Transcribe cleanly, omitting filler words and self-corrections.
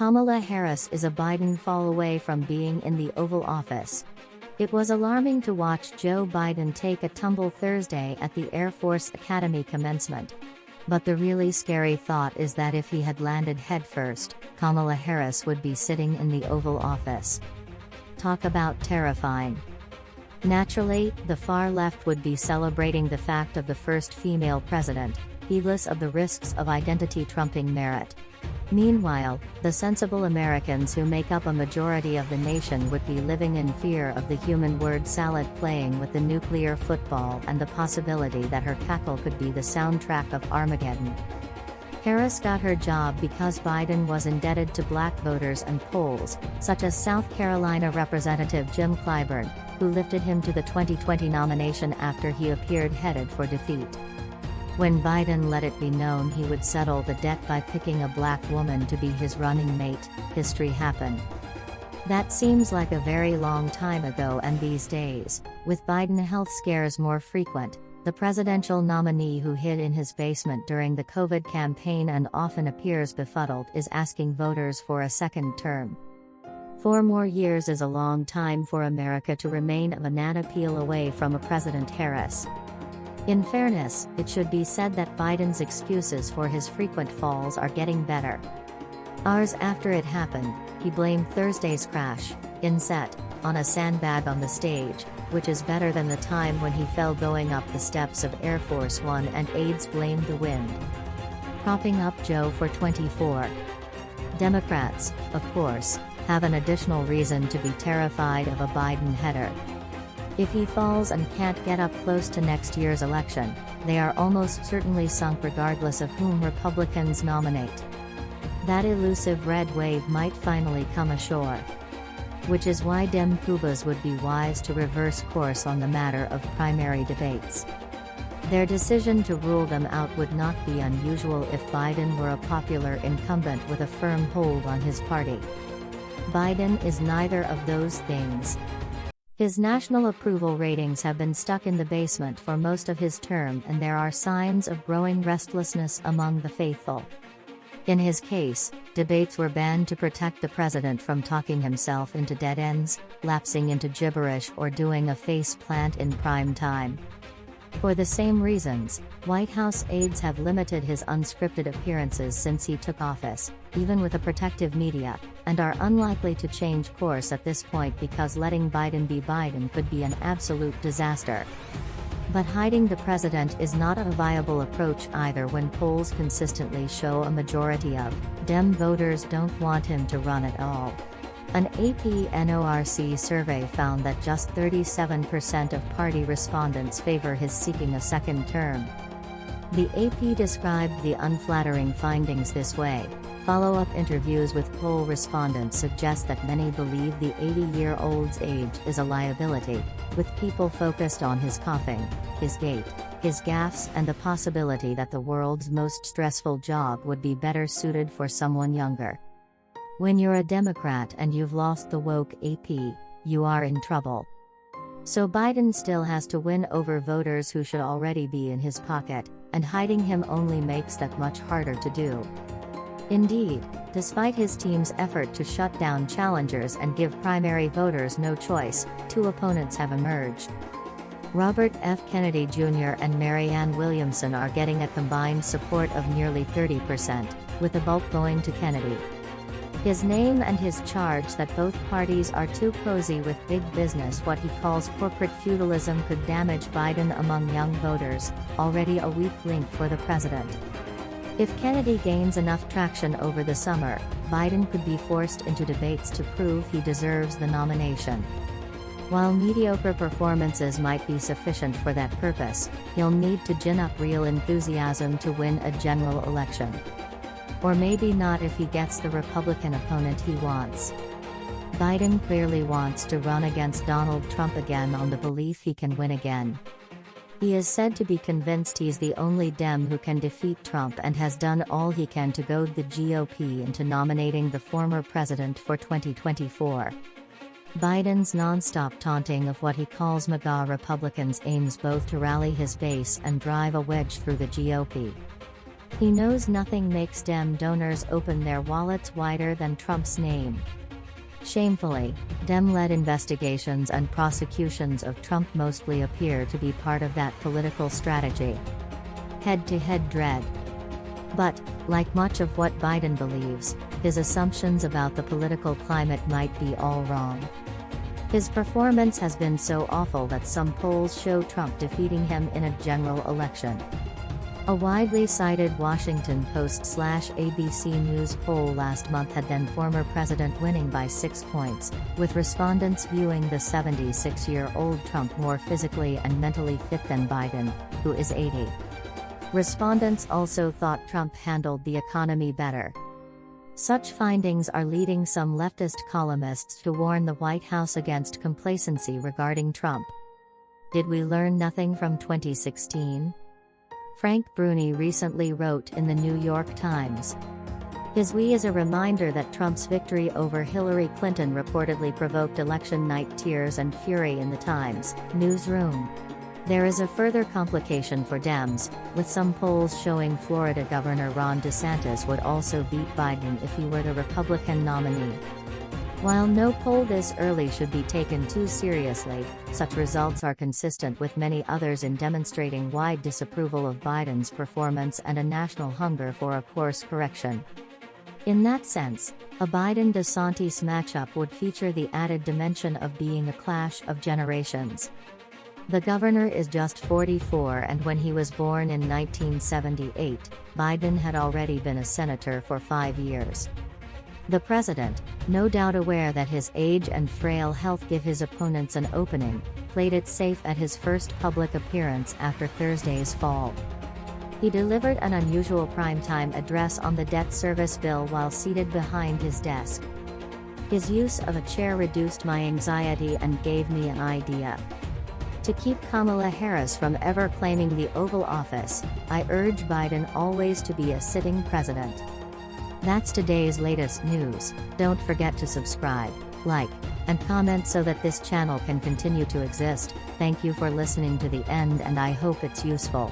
Kamala Harris is a Biden fall away from being in the Oval Office. It was alarming to watch Joe Biden take a tumble Thursday at the Air Force Academy commencement. But the really scary thought is that if he had landed headfirst, Kamala Harris would be sitting in the Oval Office. Talk about terrifying. Naturally, the far left would be celebrating the fact of the first female president, heedless of the risks of identity trumping merit. Meanwhile, the sensible Americans who make up a majority of the nation would be living in fear of the human word salad playing with the nuclear football and the possibility that her cackle could be the soundtrack of Armageddon. Harris got her job because Biden was indebted to black voters and polls, such as South Carolina Representative Jim Clyburn, who lifted him to the 2020 nomination after he appeared headed for defeat. When Biden let it be known he would settle the debt by picking a black woman to be his running mate, history happened. That seems like a very long time ago, and these days, with Biden health scares more frequent, the presidential nominee who hid in his basement during the COVID campaign and often appears befuddled is asking voters for a second term. 4 more years is a long time for America to remain a banana peel away from a President Harris. In fairness, it should be said that Biden's excuses for his frequent falls are getting better. Hours after it happened, he blamed Thursday's crash, in set, on a sandbag on the stage, which is better than the time when he fell going up the steps of Air Force One and aides blamed the wind. Propping up Joe for 24. Democrats, of course, have an additional reason to be terrified of a Biden header. If he falls and can't get up close to next year's election, they are almost certainly sunk regardless of whom Republicans nominate. That elusive red wave might finally come ashore. Which is why Dem Poobahs would be wise to reverse course on the matter of primary debates. Their decision to rule them out would not be unusual if Biden were a popular incumbent with a firm hold on his party. Biden is neither of those things. His national approval ratings have been stuck in the basement for most of his term, and there are signs of growing restlessness among the faithful. In his case, debates were banned to protect the president from talking himself into dead ends, lapsing into gibberish, or doing a face plant in prime time. For the same reasons, White House aides have limited his unscripted appearances since he took office, even with a protective media, and are unlikely to change course at this point because letting Biden be Biden could be an absolute disaster. But hiding the president is not a viable approach either when polls consistently show a majority of Dem voters don't want him to run at all. An AP-NORC survey found that just 37% of party respondents favor his seeking a second term. The AP described the unflattering findings this way. Follow-up interviews with poll respondents suggest that many believe the 80-year-old's age is a liability, with people focused on his coughing, his gait, his gaffes, and the possibility that the world's most stressful job would be better suited for someone younger. When you're a Democrat and you've lost the woke AP, you are in trouble. So Biden still has to win over voters who should already be in his pocket, and hiding him only makes that much harder to do. Indeed, despite his team's effort to shut down challengers and give primary voters no choice, 2 opponents have emerged. Robert F. Kennedy Jr. and Marianne Williamson are getting a combined support of nearly 30%, with the bulk going to Kennedy. His name and his charge that both parties are too cozy with big business, what he calls corporate feudalism, could damage Biden among young voters, already a weak link for the president. If Kennedy gains enough traction over the summer, Biden could be forced into debates to prove he deserves the nomination. While mediocre performances might be sufficient for that purpose, he'll need to gin up real enthusiasm to win a general election. Or maybe not if he gets the Republican opponent he wants. Biden clearly wants to run against Donald Trump again on the belief he can win again. He is said to be convinced he's the only Dem who can defeat Trump and has done all he can to goad the GOP into nominating the former president for 2024. Biden's non-stop taunting of what he calls MAGA Republicans aims both to rally his base and drive a wedge through the GOP. He knows nothing makes Dem donors open their wallets wider than Trump's name. Shamefully, Dem-led investigations and prosecutions of Trump mostly appear to be part of that political strategy. Head-to-head dread. But, like much of what Biden believes, his assumptions about the political climate might be all wrong. His performance has been so awful that some polls show Trump defeating him in a general election. A widely cited Washington Post/ABC News poll last month had then former president winning by 6 points, with respondents viewing the 76-year-old Trump more physically and mentally fit than Biden, who is 80. Respondents also thought Trump handled the economy better. Such findings are leading some leftist columnists to warn the White House against complacency regarding Trump. Did we learn nothing from 2016? Frank Bruni recently wrote in the New York Times. His "we" is a reminder that Trump's victory over Hillary Clinton reportedly provoked election night tears and fury in the Times newsroom. There is a further complication for Dems, with some polls showing Florida Governor Ron DeSantis would also beat Biden if he were the Republican nominee. While no poll this early should be taken too seriously, such results are consistent with many others in demonstrating wide disapproval of Biden's performance and a national hunger for a course correction. In that sense, a Biden-DeSantis matchup would feature the added dimension of being a clash of generations. The governor is just 44, and when he was born in 1978, Biden had already been a senator for 5 years. The president, no doubt aware that his age and frail health give his opponents an opening, played it safe at his first public appearance after Thursday's fall. He delivered an unusual primetime address on the debt service bill while seated behind his desk. His use of a chair reduced my anxiety and gave me an idea. To keep Kamala Harris from ever claiming the Oval Office, I urge Biden always to be a sitting president. That's today's latest news. Don't forget to subscribe, like, and comment so that this channel can continue to exist. Thank you for listening to the end, and I hope it's useful.